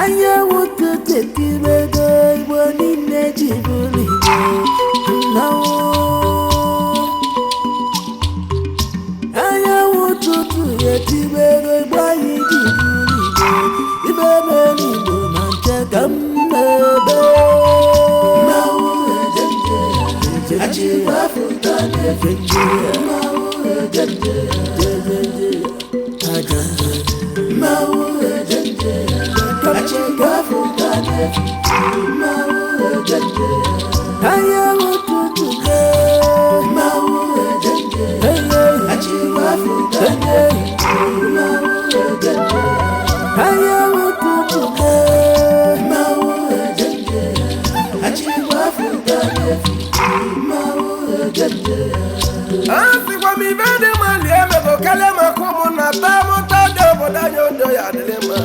Anyanwụ ụtụtụ etibego Igbo niile ji bụrụ Igbo Mmanwụ Anyanwụ ụtụtụ etibego Igbo anyị ji bụrụ Igbo Ibe mere Igbo na nche ka mmebe Mmanwụ ejenje Achịkwa Afrịka na-efe nje Mmanwụ ejenje Mmanwụ ejenje Achịkwa Afrịka na-efe Mmanwụ ejenje Anyanwụ ụtụtụ Mmanwụ ejenje Achịkwa Afrịka na-efe Mmanwụ ejenje Anyanwụ ụtụtụ Mmanwụ ejenje Achịkwa Afrịka na-efe Mmanwụ ejenje Asikwa mi bede mali emego kale makumu na tamu tade obodo nyodo ya dele ma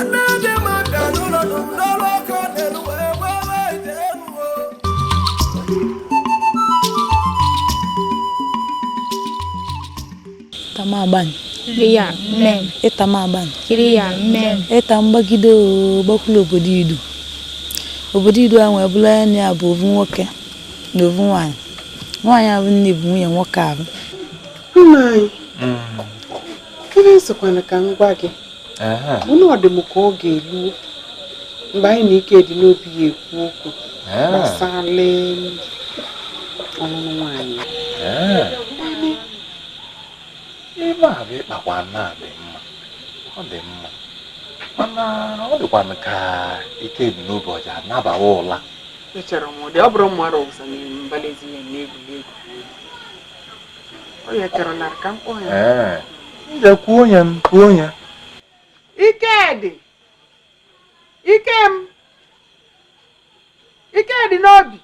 Anade ma danu lo dolo ko delu ewe denu Tamaban Kiriya men Etamaban Kiriya men Etambagido bakulo bodidu Obodo ahụ ebula ya bụ ovu nwoke na ovu nwanyị. Nwanyị ahụ nne bụ nwunye nwoke ahụ. Nna anyị. Ebe nsokwana ka m gwa gị. Mụ ọ dị m ka ọ ga-elu mgbe anyị na ike dị n'obi ya ekwu okwu gbasara ọnụnụ nwanyị. Ebe a bụ ịkpakwa nna dị mma. Ọ dị mma. Mana ọ dịkwa ka ike dị n'ụbọchị anabawa ụla. Echere m ụdị ọ bụrụ mmadụ ọzọ na-mbalezi ya n'egwuregwu. Ọ ya chọrọ na ka m kpọọ ya. Nje kwuo onye m kwuo onye. Ikedị. Ikedị n'obi.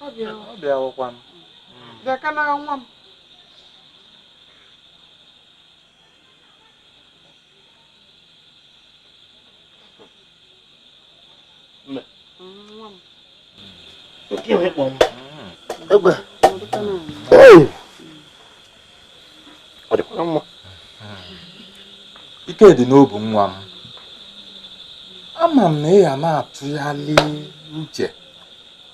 Ọ bịa akwụkwọ m. Bịa ka na nwa m. Ike dị n'obu nwa m. Ama m na ị ya na-atụgharị uche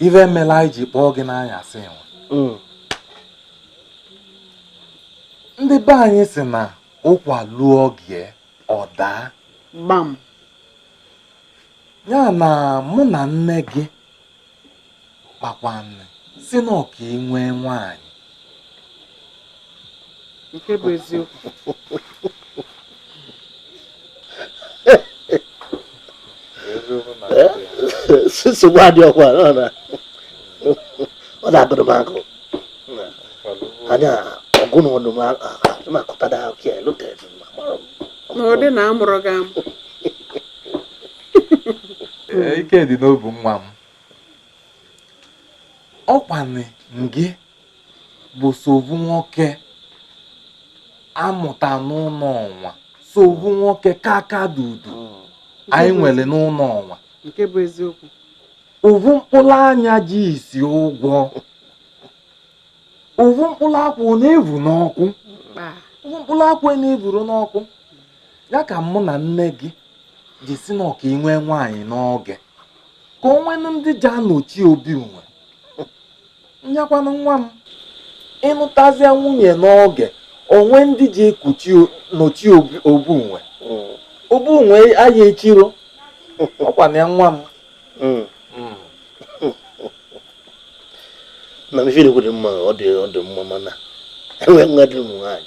ife mela anyị ji kpọọ gị n'anyasị nwa. Ndị be anyị si na ụkwa lụọ gị ọ daa. Gbam. Ya na mụ na nne gị kpakwanụ si na ọka inwe nwaanyị. Nke bụ eziokwu. Nsogbu adị ọkwa na ọ na-agụrụ m agụ. Anya ọgụ na ọdụ m akụtada akụ ya lụtere m. Na ọ dị na amụrụ gị amụ. Ike dị n'obu nwa m. Ọkwanị gị bụ sovu nwoke amụta n'ụlọ ọnwa, sovu nwoke kaka dudu anyị nwere n'ụlọ ọnwa. Nke bụ eziokwu. Ovu mkpụrụ anya ji isi ụgwọ. Ovu mkpụrụ akwụ na-evu n'ọkụ. Ovu mkpụrụ akwụ na-evuru n'ọkụ. Ya ka mụ na nne gị ji si na ọka inwe nwaanyị n'oge. Ka o nwee ndị ji anọchi obi nwe. Nyakwanụ nwa m. Ịnụtazịa nwunye n'oge, onwe ndị ji ekuchi nọchi obu nwe. Obu nwe aya echiro. Ọkwana ya nwa m. Na mfiri kwudi mma ọ dị mma mana enwe ngadị m nwaanyị.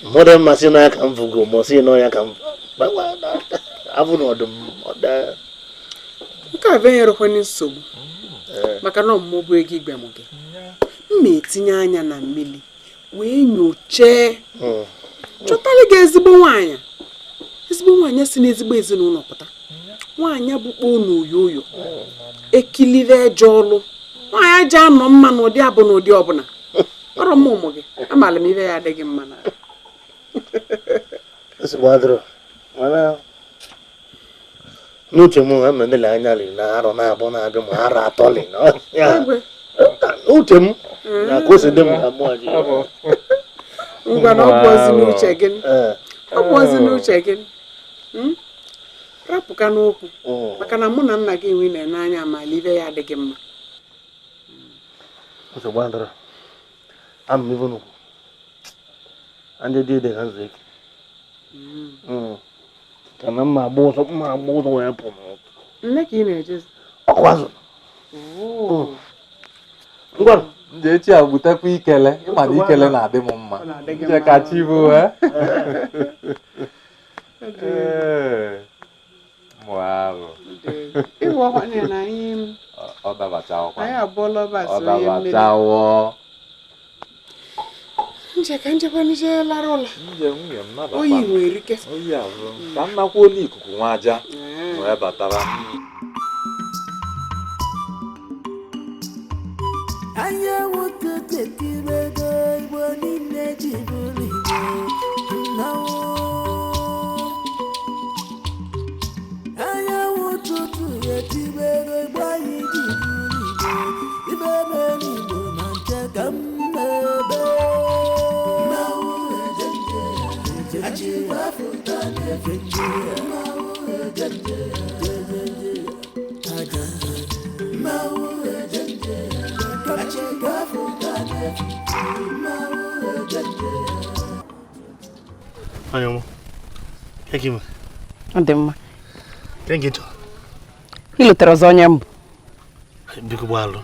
Mmadụ mmasị na ya ka m vugo ma ọ sị na ya ka m abụ na ọdụm ọda. Nke a benyerụkwa nsogbu maka na ọmụmụ bụ ego igbe m gị. M etinye anya na mmiri wee nyochee chọtara gị ezigbo nwaanyị si n'ezigbo ezinụlọ pụta. Nwaanyị bụkwa n'oyoyo ekilive eje ọlụ. Nwaanyị ji anọ mma n'ụdị abụ n'ụdị ọbụla. Ọrụ m ụmụ gị amaala m ibe ya adịghị mma na n'uche m ama nele anya li na arọ na-abụ na-abịa ma arọ atọ li n'uche m na ka o si dị m ka mụ ngwa na ọ bụ ozi n'uche gị ọ bụ ozi n'uche gị rapụka n'okwu maka na mụ na nna gị enwe na n'anya ma ibe ya adịghị mma kana mma ụzọ wee pụ nne ka ị na-ejezi ọkwa azụ ngwa ndị echi a butekwa ikele ịma na ikele na-adị m mma nje ka chi bụ mụahụ ịwụ ọkwanye na anyị ọ dabachawọ anyị abụọla ọbasị ọ onye mmiri dabachawọ nje ka njekwa nije lara ụla nje nwunye m nabata oyi nwere ike oyi ahụ ka m nakwa olu ikuku nwa aja wee batara Anyanwụ ụtụtụ etibego Igbo niile ji bụrụ Igbo nnọọ. Anyanwụ ụtụtụ etibego Igbo anyị ji bụrụ Igbo ibe mere Igbo na nche ka m na-ebe mmanwụ ejenje achịkwa afụta na-efe nje mmanwụ ejenje ajanje mmanwụ ejenje Anyanwụ, keke m. Ọ dị mma. Keke chọ. Ị lụtere ọzọ onye mbụ. Biko gbaalụ.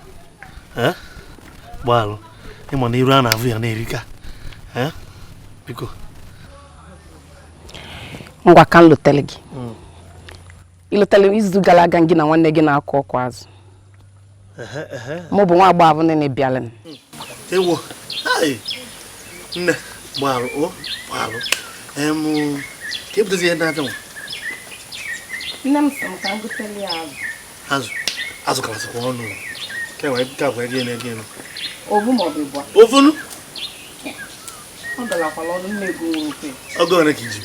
Gbaalụ. Ịma na iru a na-avụ ya na-erika. Biko. Ngwa ka m lụtere gị. Ị lụtere izu gara aga gị na nwanne gị na-akụ ọkụ azụ. Mụ bụ nwa agbọghọ nne bịara. Ewo. Hai. Nne, gbaalụ, gbaalụ. Ka ebutezi ihe na-abịa nwa. Nne m sị m ka m gotere ya azụ. Azụ kalasịkwa ọnụ. Ka gwa ego na-ego elu. Ovu ma ọ bụ ịbụa. Ovunu? Ọ dọlakwala ọnụ nne ego nwere ofe. Ogo ole ka iji?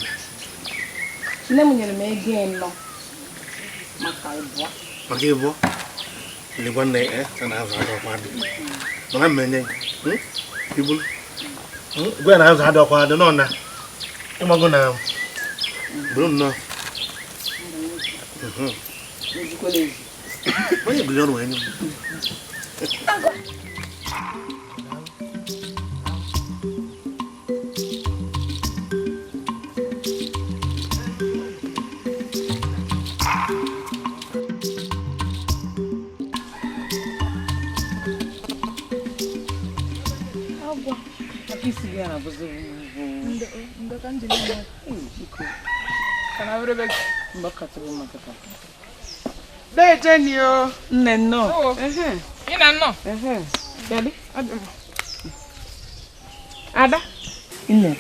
Nne m nyere m ego ịnọ maka ịbụa. Maka ịbụa? Ilegwa nne ya na-azụ adị ọkwa adị. Mana mmenye gị. Ibulu. Gwa na-azụ adị ọkwa adị nọ na. Ịmago na bụrụ nnọọ. Onye bili ọrụ wee nye m. Dejenio. Nne nnọọ. Ị na nnọọ? Daddy. Ada. Nne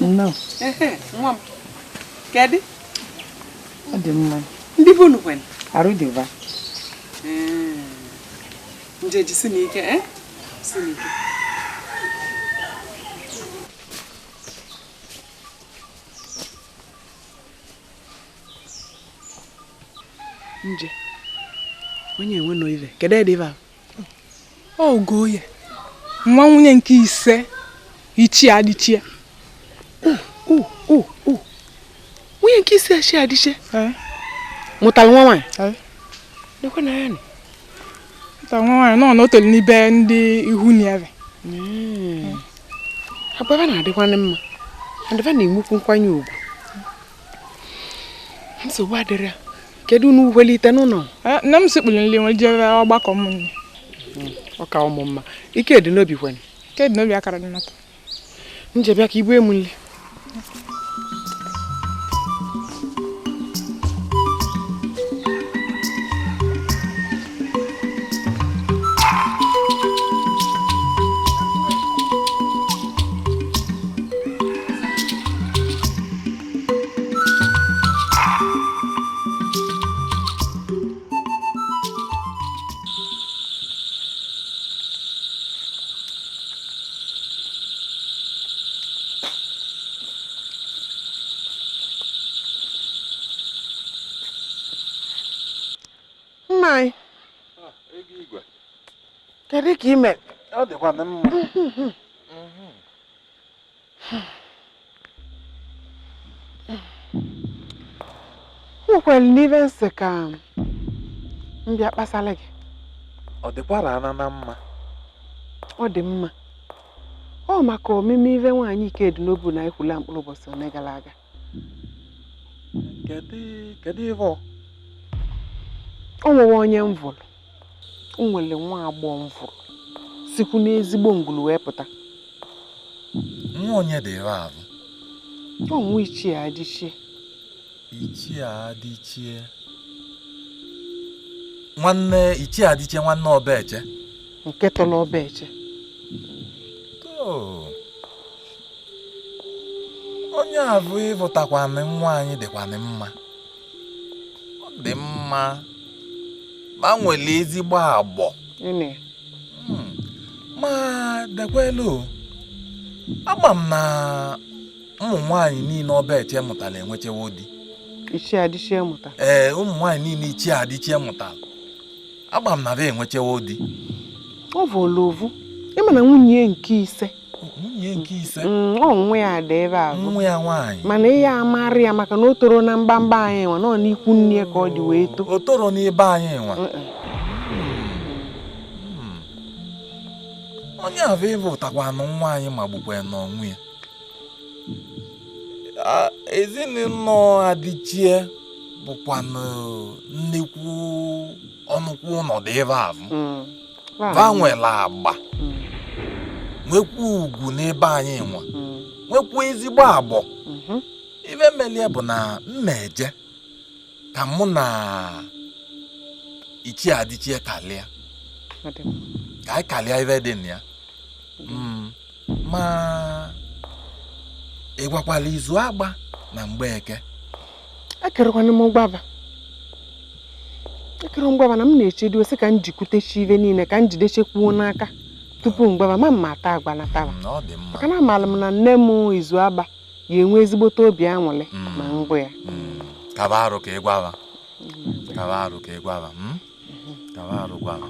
nnọọ. Nwa m. Kedụ? Ọ dị mma. Ndị bụ unu kwen? Arụ dịva. Nje jisi n'ike, si n'ike. Nje. Onye enwe no ive. Kedụ ede ive a? Okoye. Nwa nwunye nke ise ichi adịchie. Nwunye nke ise ichi adịchie? Mụtara nwa nwaanyị? Nekwe na ya nị. Ta nwa nwaanyị nọ n'otolu n'ibe ndị ihu niere. Abụ ebe na-adịkwa mma. Adịba na-enwekwu nkwanye ugwu. Nsogbu adịrị. Kedu unu welite n'ụlọ? Nne m sikpụrụ nri nwe jere ọgbakọ m. Ọ ka ụmụ mma. Ike dị n'obi kwen. Ike dị n'obi akara dị nata. Nje bịa ka ibu emu nri. Nai. Kedu ka ime? ọ dịkwa na mma nwekwara n'ibe nsị ka mbịa kpasala gị. Ọ dịkwara ana na mma? Ọ dị mma. Ọ maka omeme ive nwaanyị Ikedinobu na ekwula mkpụrụ ụbọchị one gara aga. Kedu ive ọ? O nwewe onye mvụrụ. O nwere nwa agbọghọ mvụrụ. Sikwu n'ezigbo ngwulu wee pụta. Nwa onye dị ire ahụ? Ọ nwa Ichie Adịchie. Ichie Adịchie. Nwanne Ichie Adịchie nwanne Obeche. Nke tọrọ Obeche. Onye abụ ịvụtakwanị nwa anyị dịkwanị mma. Ọ dị mma. Ma nwere ezigbo agbọ. Ma dekwelu. Agba m na ụmụ nwaanyị niile Obeche mụtara enwechewo di. Ichie Adịchie mụta. Ụmụ nwaanyị niile Ichie Adịchie mụtara. Agba m na ha enwechewo di. Ọ vụrụ ovu. Ịma na nwunye nke ise. Nwunye nke ise? Ọ nwe ya dị ebe ahụ. Nwa ya nwaanyị. Mana ihe amarị ya maka na o toro na mgbamba anyị nwa nọ n'ikwu nne ka ọ dị wee too. O toro n'ebe anyị nwa. Onye ahụ ịvụtakwanụ nwa anyị ma gbukwa n'onwe ya. Ezinụlọ Adịchie bụkwanụ nnekwu ọnụkwụ ọnọdụ ebe ahụ. Va nwere agba. Nwekwa ugwu n'ebe anyị nwa. Nwekwa ezigbo agbọ. Ibe melie bụ na mmeje ka mụ na Ichie Adịchie kalịa. Ka anyị kalịa ibe dị na ya. Ma ị gwakwala izu agba na Mgbeke? Ekerekwana m mgbaba. Ekere mgbaba na m na-echedo sị ka m jikwutechi ibe niile ka m jidechekwuo n'aka tupu mgbaba ma mma ata agba na taba. Ọ dị mma. Maka na amaala m na nne m izu agba ya enwe ezigbote obi aṅụrị ma ngwa ya. Kaba arụ ka ị gwaba. Kaba arụ ka ị gwaba. Kaba arụ gwaba.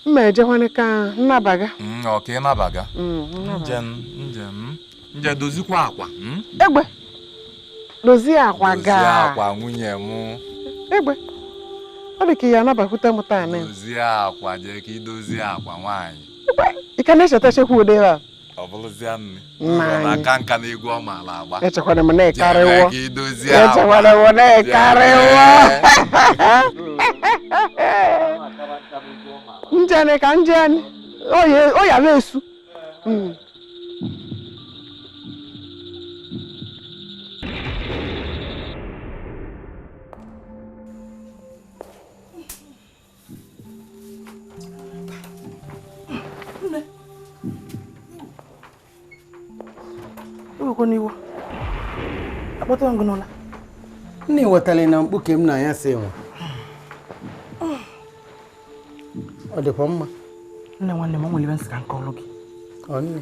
Mma ejekwana ka nnabaga. Ọ ka ị nabaga. Nje dozikwa akwa. Egbe. Dozie akwa gaa. Dozie akwa nwunye m. Egbe. Ọ dị ka ya anabakwute m taa na. Dozie akwa je ka idozie akwa nwaanyị. Ị ka na-echeta chekwa ụdị a? Ọ bụrụzia nne. Na nka na egwu ọmala agba. Echekwana m na-ekarịwo. Ka idozie akwa. Echekwana m na-ekarịwo. Njene ka njene. O ya na-esu. Nne wetara na mkpuke m na ya si nwa. Ọ dịkwa mma. Nne nwanne m nwere nsị ka nkọlụ gị. Nne.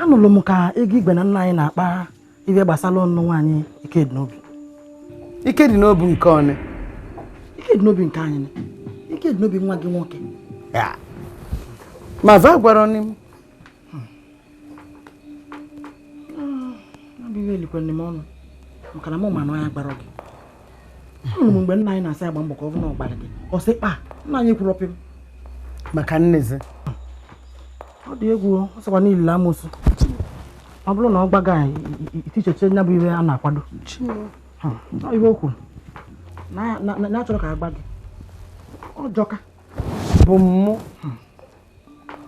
Anụrụ m ka ego igwe na nna anyị na-akpa ibe gbasara ọnụ nwaanyị Ikedinobu. Ikedinobu nke ọnụ. Ikedinobu nke anyị. Ikedinobu nwa gị nwoke. Ma va gwara ọnụ m. Iwe elikwe nne m ọnụ maka na mụ ma na ya gbara gị. Anụrụ m mgbe nna anyị na-asị agba mbọ ka ọ bụ na ọgbara gị. Ọ sị kpa nna anyị kwuru ọpịm. Maka nnezi. Ọ dị egwu ọ sịkwa niile amụsụ. Ọ bụrụ na ọ gbaga iticheche nya bụ iwe a na-akwado. Ọ iwe o kwuru na achọrọ ka agba gị. Ọ jọka. Bụ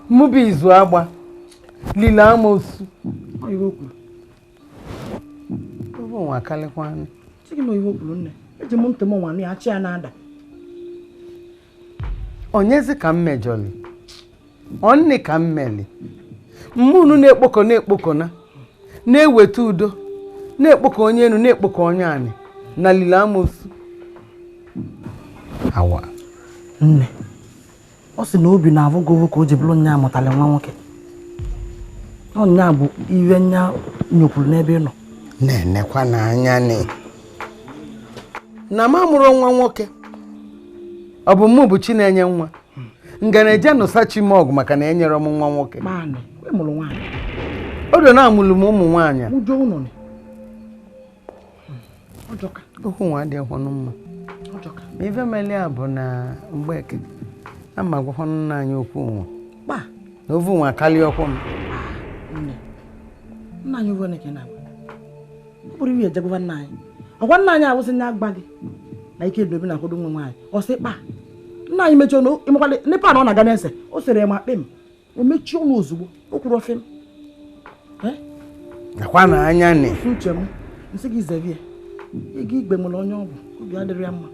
mụ bụ izu agba lile amụsụ. Ọ iwe o kwuru. Nwa kalịkwanụ. Sị na iwe kwuru nne. Eji m ntị m nwa na ya chi ya na-ada. Onyezi ka m mejọli. Onne ka m meli. Mmunu na-ekpokọ na-eweta udo. Na-ekpokọ onye enu na-ekpokọ onye anị. Na lile amụsụ. Awa. Nne. Ọ sị na obi na-avụ gị ka o ji bụrụ nya amụtala nwa nwoke. Ọ nya bụ iwe nya nyokwuru n'ebe ị nọ. Na-enekwa n'anya na m amụrụ nwa nwoke. Ọ bụ mụ bụ chi na-enye nwa. ngana eje no sachi mog maka na enyere m nwa nwoke maanị emụrụ nwaanyị odo na amụlụ m ụmụ nwaanyị ụjọ ụnọ ni ọjọka okwu nwa dị ọhụrụ mma ọjọka ife meli a bụ na mgbeke ama gwakwa nna anyị okwu nwa kpa na ovu nwa kalị ọkwụ m nna anyị ụvọ neke na bụrụ iwe ejegwa nna anyị ọgwa nna anyị awụsị nya agba gị na ike edobe na akwụdo nwa nwaanyị ọ sị kpa nna anyị mechie ọnụ ịmakwalị nepa na ọ na-aga n'ese o sere ma kpe m o mechie ọnụ ozugbo o kwuru ofe m nakwa na anya nị uche m nsị gị zevie ịga igbe nwere onye ọ bụ obi adịrị ya mma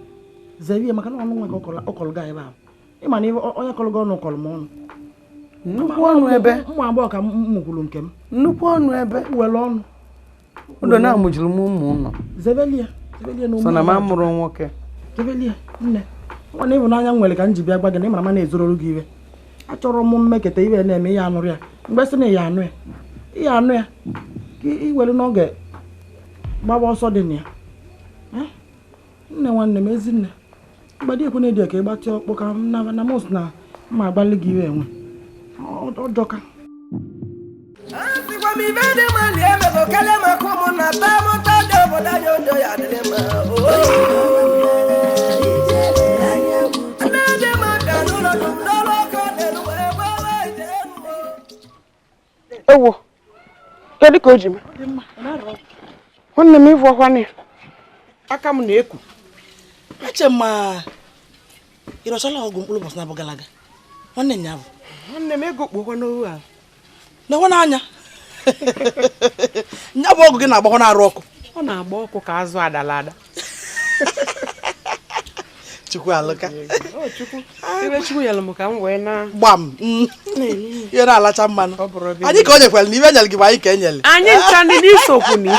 zevie maka na ọnụ nwe gị ọkọlụ ga ebe ahụ ịma na onye kọlụ gị ọnụ kọlụ m ọnụ nnukwu ọnụ ebe ụmụ agbọghọ ka m mụkwuru nke m nnukwu ọnụ ebe were ọnụ odo na amụjuru m ụmụ ụlọ zebelie na so na m amụrụ nwoke zebelie nne nwa na ịhụnanya m nwere ka m ji bịa gwa gị na ịmara ma na-ezoro gị iwe achọrọ m mmeketa iwe na-eme ihe anụrụ ya mgbe sị na ihe anụ ya ka iwere n'oge gbaba ọsọ dị na ya nne nwanne m ezinne mgbadị ekwu na ịdị ka ịgbatị ọkpụ ka m na mos na mma agbalị gị iwe enwe ọjọka ewo kedu ka o ji m nwanne m ịvụ ọkwa aka m na-eku eche ma ịrọchala ọgwụ mkpụrụ ụbọchị na-abụ galaga nwanne nya bụ nwanne m ego kpokwa n'ohu ahụ na-enwe n'anya nya bụ ọgwụ gị na-agbakwa na-arụ ọkụ ọ na-agba ọkụ ka azụ adala ada chukwu alụka ibe chukwu yalụ m ka m wee na gbam ihe na-alacha mmanụ anyị ka o nyekwara na ibe enyere gị bụ anyị ka enyere anyị ncha ndị n'isokwu ni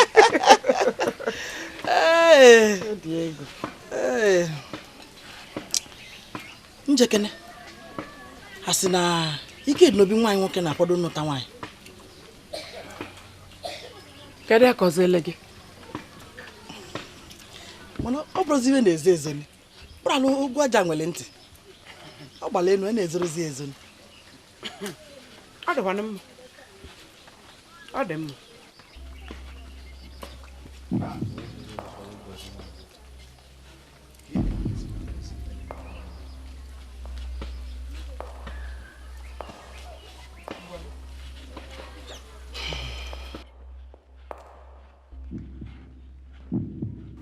njekene ha sị na ike dị n'obi nwaanyị nwoke na-akwado nnụta nwaanyị kedu ya ka ọzọ ele gị mana ọ bụrụzi ibe na-ezo ezoni bụrụ ala ogwu aja nwere ntị ọ gbara enu na-ezorozi ezoni ọ dịkwana mma ọ dị mma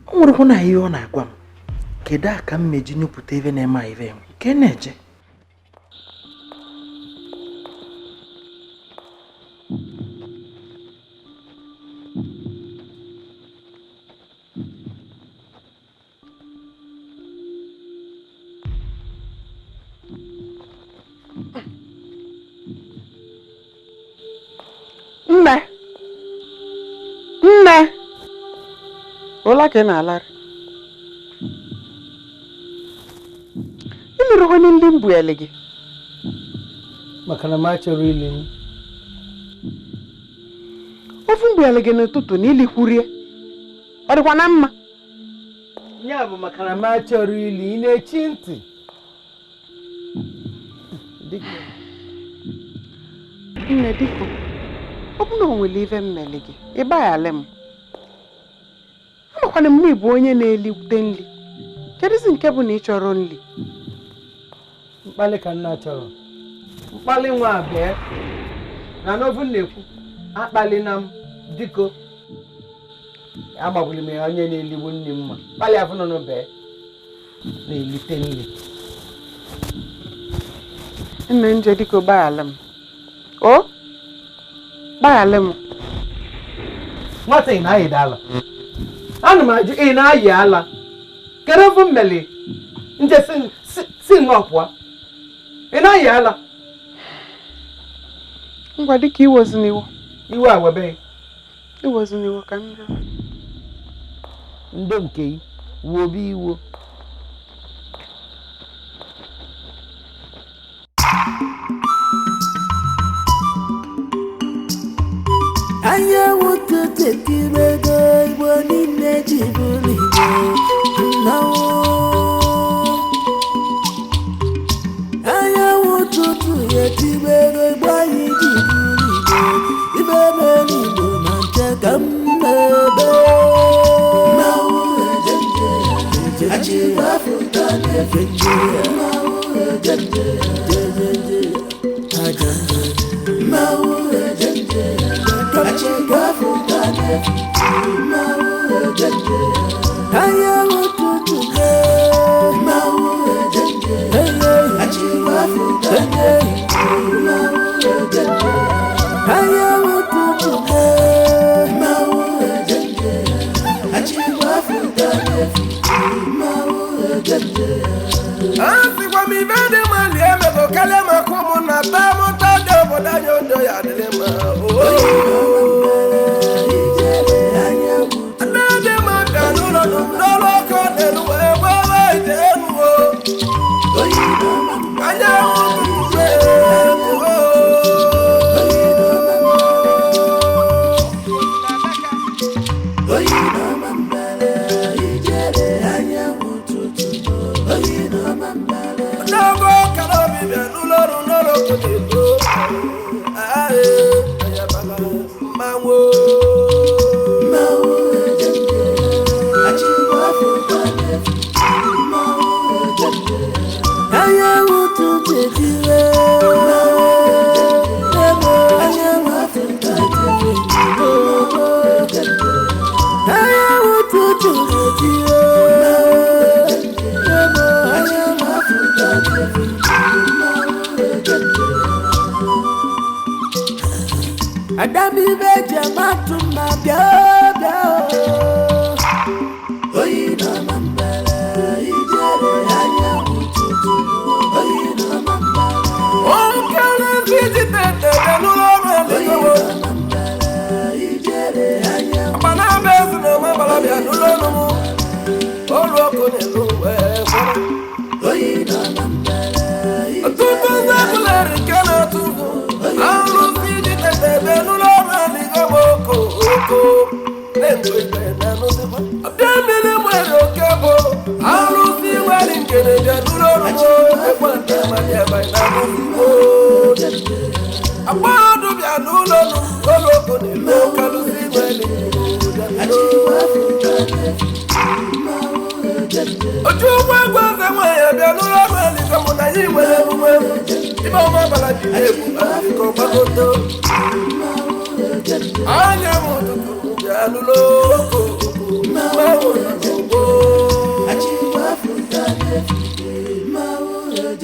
o nwere hụ na ihe ọ na-agwa m kedu aka m meji nyụpụta ebe na-eme ive nke na-eje nne ola ka ị na-alarị ịlụrụ onye ndị mbụ ele gị maka na m achọrọ ili m ofu mbụ ele gị n'ụtụtụ na ilikwurie ọ dịkwa na mma ya bụ maka na m achọrọ ili ị na-echi ntị nne dịko ọ bụ na o nwere ife mmele gị ịgbaghara m amakwana m na ịbụ onye na-eliwute nri kedụzi nke bụ na ị chọrọ nri mkpali ka nna chọrọ mkpali nwa abịa na n'ovu na-ekwu akpali na m diko agbagbuli m ya onye na-eligbu nne mma mkpali afọ nọ n'obe na-elite nri nne nje diko gbaghara m o gbaghara m nwata ị na-ayị ala ana m ajụ ị na-ayị ala kedu ofu mmeli nje si nnọpụa ị na-ayị ala ngwa dịka iwezuniwo iwe awebe iwezuniwo ka m bịa ndo nke wobi iwo Anyanwụ ụtụtụ ekirego Igbo niile ji bụrụ Igbo nnọọ. Anyanwụ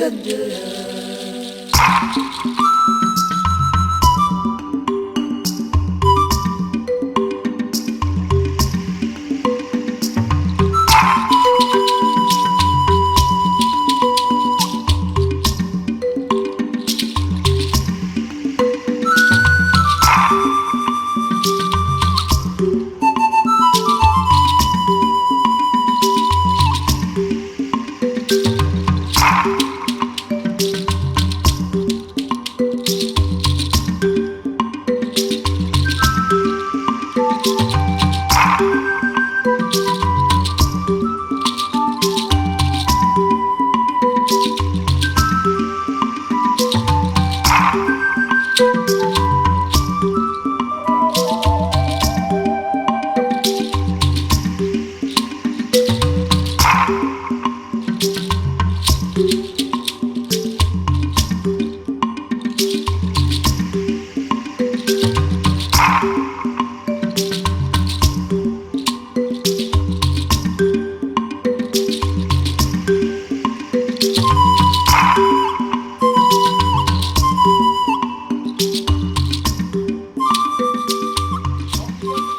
Thank you.